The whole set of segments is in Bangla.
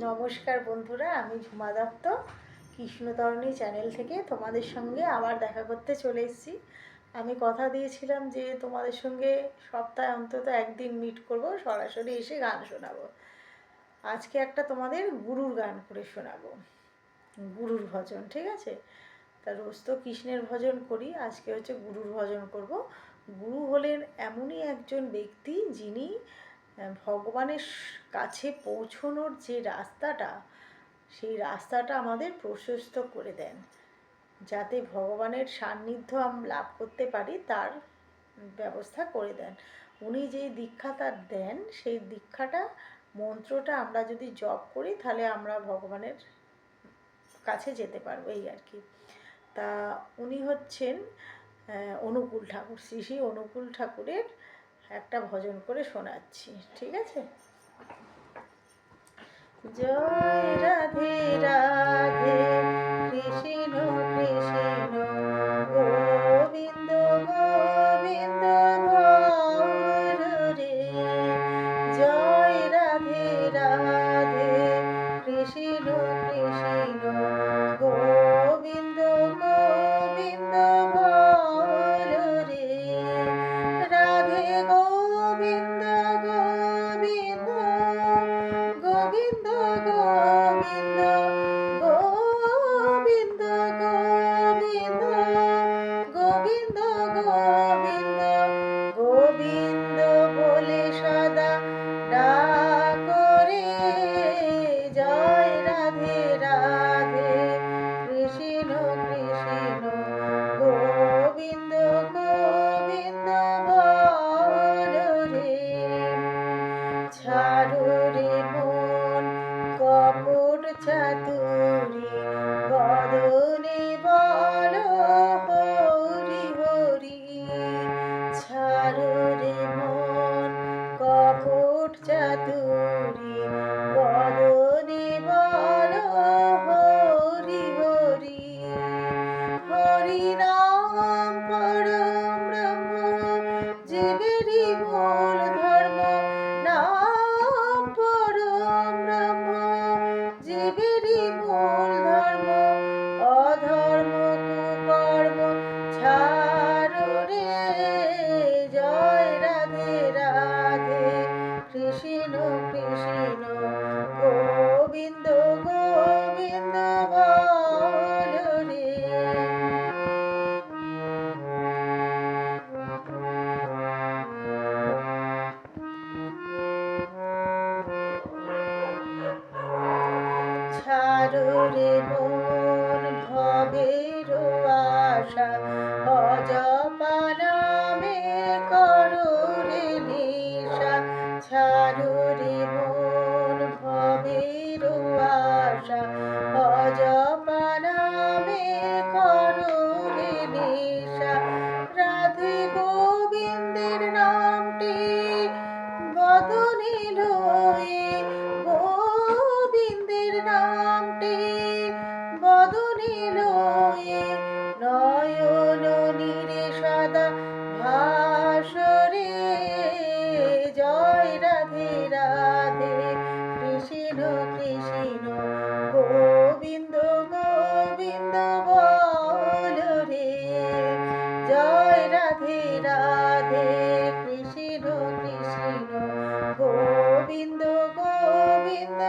নমস্কার বন্ধুরা, আমি ঝুমা দত্ত কৃষ্ণতরণী চ্যানেল থেকে তোমাদের সঙ্গে আবার দেখা করতে চলে এসেছি। আমি কথা দিয়েছিলাম যে তোমাদের সঙ্গে সপ্তাহে অন্তত একদিন মিট করব, সরাসরি এসে গান শোনাবো। আজকে একটা তোমাদের গুরুর গান করে শোনাবো, গুরুর ভজন। ঠিক আছে? তা রোজ তো কৃষ্ণের ভজন করি, আজকে হচ্ছে গুরুর ভজন করব। গুরু হলেন এমনই একজন ব্যক্তি যিনি ভগবানের কাছে পৌঁছনোর যে রাস্তাটা, সেই রাস্তাটা আমাদের প্রশস্ত করে দেন, যাতে ভগবানের সান্নিধ্য আমরা লাভ করতে পারি তার ব্যবস্থা করে দেন। উনি যেই দীক্ষাটা দেন, সেই দীক্ষাটা মন্ত্রটা আমরা যদি জপ করি তাহলে আমরা ভগবানের কাছে যেতে পারবো, এই আর কি। তা উনি হচ্ছেন অনুকূল ঠাকুর। শ্রী শ্রী অনুকূল ঠাকুরের একটা ভজন করে শোনাচ্ছি। ঠিক আছে? জয় রাধে রাধে কৃষ্ণ কৃষ্ণ গোবিন্দ গোবিন্দ রে। জয় রাধে রাধে কৃষ্ণ কৃষ্ণ গোবিন্দ গোবিন্দ রে। রাধে গোবিন্দ গোবিন্দ গোবিন্দ গোবিন্দ গোবিন্দ গোবিন্দ গোবিন্দ গোবিন্দ গোবিন্দ বলে সদা ডাকরে। জয় রাধে রাধে কৃষ্ণ কৃষ্ণ গোবিন্দ গোবিন্দ রে। ছাড়ো রে মন কপট চাতুরি, বদনে বলো হরি হরি। ছাড়ো রে মন কপট চাতুরি, বদনে বলো হরি হরি। হরি নাম পরম ব্রহ্ম, জীবেরই মূল ধর্ম। নাম পরম ব্রহ্ম, জীবেরই মূল ধর্ম। অধর্ম কুকর্ম ছাড়ো রে। জয় রাধে রাধে কৃষ্ণ কৃষ্ণ গোবিন্দ গোবিন্দ রে। ছাড়ো রে মন ভবের আশা, অজপা নামে করো রে নেশা। ছাড়ো রে মন ভবের আশা, অজপা নামে করো রে নেশা। রাধে গোবিন্দের নামটি বদনে লয়ে, গোবিন্দের নামটি বদনে লয়ে। নয়ন নীরে সদা ভাসরে। জয় রাধে রাধে কৃষ্ণ কৃষ্ণ গোবিন্দ গোবিন্দ রে। জয় রাধে রাধে কৃষ্ণ কৃষ্ণ গোবিন্দ গোবিন্দ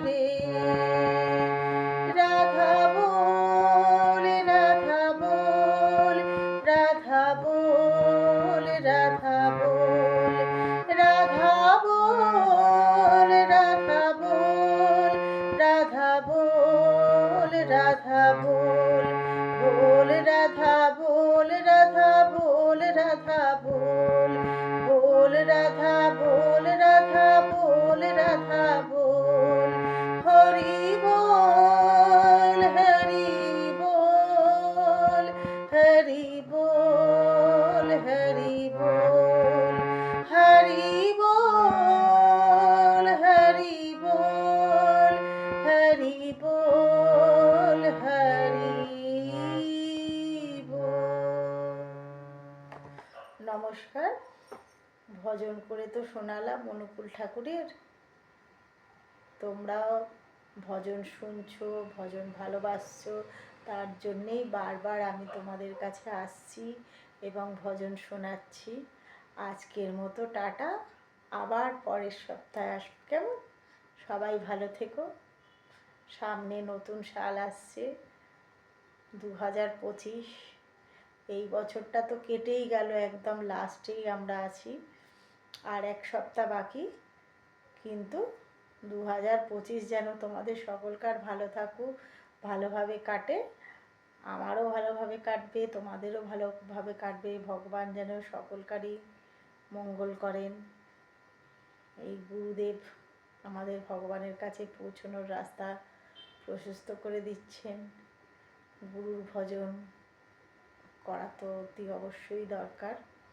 রে। রাধা বল রাধা বল রাধা বল রাধা বল রাধা বল রাধা বল রাধা বল রাধা বল। বল রাধা বল রাধা বল রাধা বল। বল রাধা বল রাধা বল রাধা বল। হরি বল হরি বল হরি বল হরি বল হরি বল হরি বল হরি বল হরি বল। নমস্কার। ভজন করে তো শোনালাম অনুকূল ঠাকুরের। তোমরাও ভজন শুনছো, ভজন ভালোবাসছো, তার জন্যেই বারবার আমি তোমাদের কাছে আসছি এবং ভজন শোনাচ্ছি। আজকের মতো টাটা, আবার পরের সপ্তাহে আসবো, কেমন? সবাই ভালো থেকো। সামনে নতুন সাল আসছে, 2025। এই বছরটা তো কেটেই গেল, একদম লাস্টেই আমরা আছি, আর এক সপ্তাহ বাকি। কিন্তু 2025 যেন তোমাদের সকলকার ভালো থাকুক, ভালোভাবে কাটে। আমারও ভালোভাবে কাটবে, তোমাদেরও ভালোভাবে কাটবে। ভগবান যেন সকলকারই মঙ্গল করেন। এই গুরুদেব আমাদের ভগবানের কাছে পৌঁছানোর রাস্তা প্রশস্ত করে দিচ্ছেন। গুরুর ভজন করা তো অতি অবশ্যই দরকার।